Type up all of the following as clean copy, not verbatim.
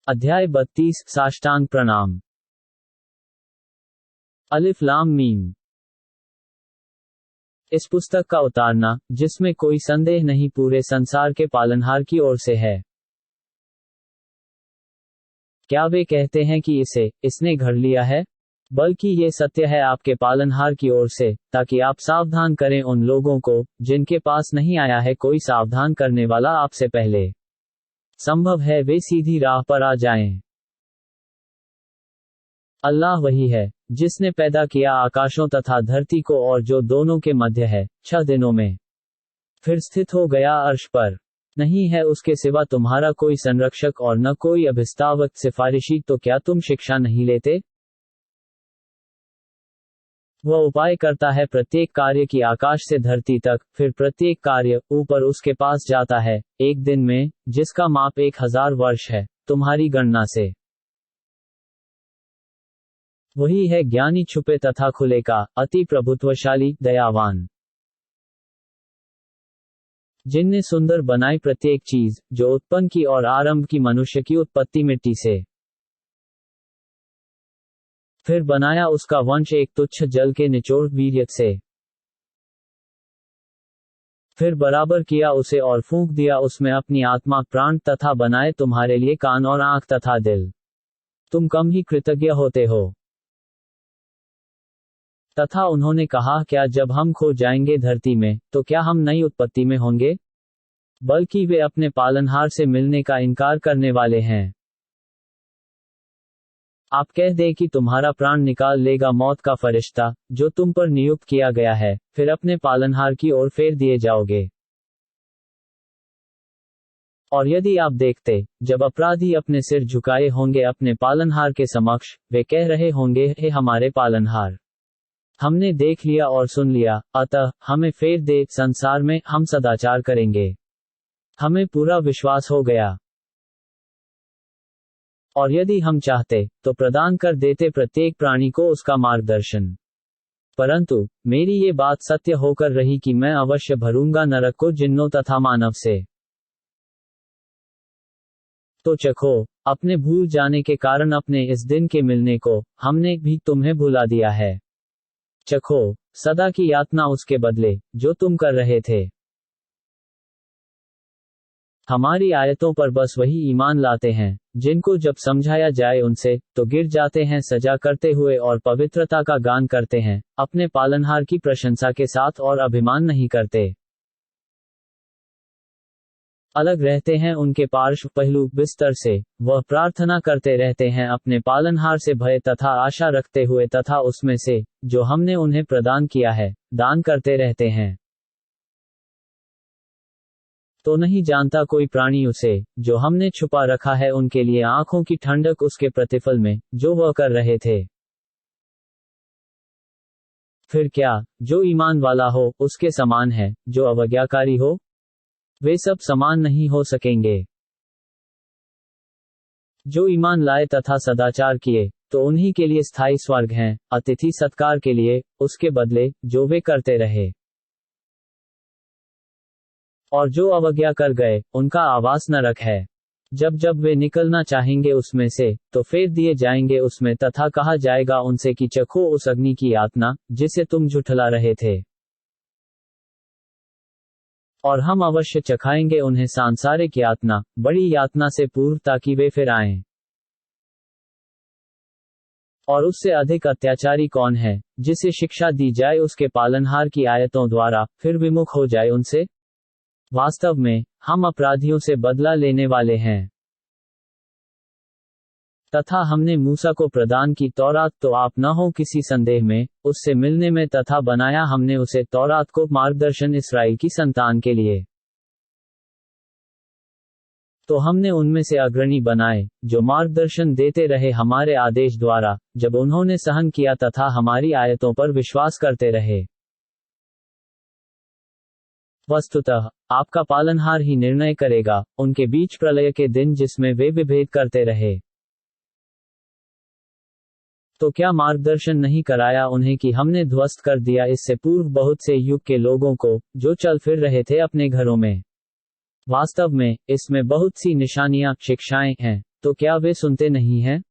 अध्याय 32 साष्टांग प्रणाम। अलिफ लाम मीम। इस पुस्तक का उतारना, जिसमें कोई संदेह नहीं, पूरे संसार के पालनहार की ओर से है। क्या वे कहते हैं कि इसने घर लिया है? बल्कि ये सत्य है आपके पालनहार की ओर से, ताकि आप सावधान करें उन लोगों को, जिनके पास नहीं आया है कोई सावधान करने वाला आपसे पहले। संभव है वे सीधी राह पर आ जाएं। अल्लाह वही है, जिसने पैदा किया आकाशों तथा धरती को और जो दोनों के मध्य है, 6 दिनों में। फिर स्थित हो गया अर्श पर। नहीं है उसके सिवा तुम्हारा कोई संरक्षक और न कोई अभिस्तावक सिफारिशी, तो क्या तुम शिक्षा नहीं लेते? वह उपाय करता है प्रत्येक कार्य की आकाश से धरती तक, फिर प्रत्येक कार्य ऊपर उसके पास जाता है, एक दिन में, जिसका माप 1000 वर्ष है, तुम्हारी गणना से। वही है ज्ञानी छुपे तथा खुले का, अति प्रभुत्वशाली, दयावान। जिनने सुंदर बनाई प्रत्येक चीज, जो उत्पन्न की और आरंभ की मनुष्य की उत्पत्ति मिट्टी से। फिर बनाया उसका वंश एक तुच्छ जल के निचोड़ वीर्यक से। फिर बराबर किया उसे और फूंक दिया उसमें अपनी आत्मा प्राण, तथा बनाए तुम्हारे लिए कान और आंख तथा दिल। तुम कम ही कृतज्ञ होते हो। तथा उन्होंने कहा, क्या जब हम खो जाएंगे धरती में, तो क्या हम नई उत्पत्ति में होंगे? बल्कि वे अपने पालनहार से मिलने का इनकार करने वाले हैं। आप कह दें कि तुम्हारा प्राण निकाल लेगा मौत का फरिश्ता, जो तुम पर नियुक्त किया गया है, फिर अपने पालनहार की ओर फेर दिए जाओगे। और यदि आप देखते, जब अपराधी अपने सिर झुकाए होंगे अपने पालनहार के समक्ष, वे कह रहे होंगे, हे हमारे पालनहार, हमने देख लिया और सुन लिया, अतः हमें फेर दे, संसार में हम सदाचार करेंगे। हमें पूरा विश्वास हो गया। और यदि हम चाहते, तो प्रदान कर देते प्रत्येक प्राणी को उसका मार्गदर्शन। परंतु मेरी ये बात सत्य होकर रही कि मैं अवश्य भरूंगा नरक को जिन्नों तथा मानव से। तो चखो, अपने भूल जाने के कारण अपने इस दिन के मिलने को, हमने भी तुम्हें भुला दिया है। चखो, सदा की यातना उसके बदले, जो तुम कर रहे थे। हमारी आयतों पर बस वही ईमान लाते हैं, जिनको जब समझाया जाए उनसे, तो गिर जाते हैं सजा करते हुए और पवित्रता का गान करते हैं, अपने पालनहार की प्रशंसा के साथ, और अभिमान नहीं करते। अलग रहते हैं उनके पार्श्व पहलू बिस्तर से, वह प्रार्थना करते रहते हैं अपने पालनहार से भय तथा आशा रखते हुए, तथा उसमें से, जो हमने उन्हें प्रदान किया है, दान करते रहते हैं। तो नहीं जानता कोई प्राणी उसे, जो हमने छुपा रखा है उनके लिए आंखों की ठंडक उसके प्रतिफल में, जो वह कर रहे थे। फिर क्या, जो ईमान वाला हो, उसके समान है, जो अवज्ञाकारी हो? वे सब समान नहीं हो सकेंगे। जो ईमान लाए तथा सदाचार किए, तो उन्हीं के लिए स्थायी स्वर्ग हैं, अतिथि सत्कार के लिए, उसके बदले, जो वे करते रहे। और जो अवज्ञा कर गए, उनका आवास नरक है। जब जब वे निकलना चाहेंगे उसमें से, तो फेर दिए जाएंगे उसमें, तथा कहा जाएगा उनसे कि चखो उस अग्नि की यातना, जिसे तुम झुठला रहे थे। और हम अवश्य चखाएंगे उन्हें सांसारिक यातना, बड़ी यातना से पूर्व, ताकि वे फिर आएं। और उससे अधिक अत्याचारी कौन है, जिसे शिक्षा दी जाए उसके पालनहार की आयतों द्वारा, फिर विमुख हो जाए उनसे? वास्तव में, हम अपराधियों से बदला लेने वाले हैं। तथा हमने मूसा को प्रदान की तौरात, तो आप न हो किसी संदेह में, उससे मिलने में, तथा बनाया हमने उसे तौरात को मार्गदर्शन इस्राएल की संतान के लिए। तो हमने उनमें से अग्रणी बनाए, जो मार्गदर्शन देते रहे हमारे आदेश द्वारा, जब उन्होंने सहन किया तथा हमारी आयतों पर विश्वास करते रहे। वस्तुतः आपका पालनहार ही निर्णय करेगा, उनके बीच प्रलय के दिन जिसमें वे विभेद करते रहे। तो क्या मार्गदर्शन नहीं कराया उन्हें कि हमने ध्वस्त कर दिया इससे पूर्व बहुत से युग के लोगों को, जो चल फिर रहे थे अपने घरों में। वास्तव में, इसमें बहुत सी निशानियां, शिक्षाएं हैं, तो क्या वे सुनते नहीं हैं?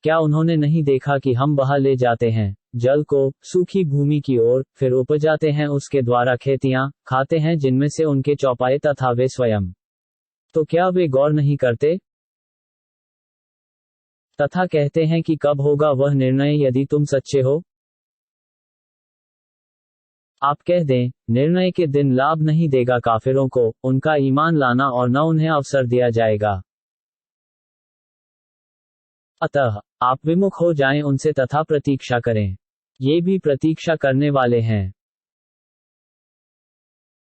क्या उन्होंने नहीं देखा कि हम बहा ले जाते हैं जल को सूखी भूमि की ओर, फिर उपजाते हैं उसके द्वारा खेतियां, खाते हैं जिनमें से उनके चौपाए तथा वे स्वयं। तो क्या वे गौर नहीं करते? तथा कहते हैं कि कब होगा वह निर्णय यदि तुम सच्चे हो? आप कह दें, निर्णय के दिन लाभ नहीं देगा काफिरों को, उनका ईमान लाना और न उन्हें अवसर दिया जाएगा। अतः, आप विमुख हो जाएं उनसे तथा प्रतीक्षा करें। ये भी प्रतीक्षा करने वाले हैं।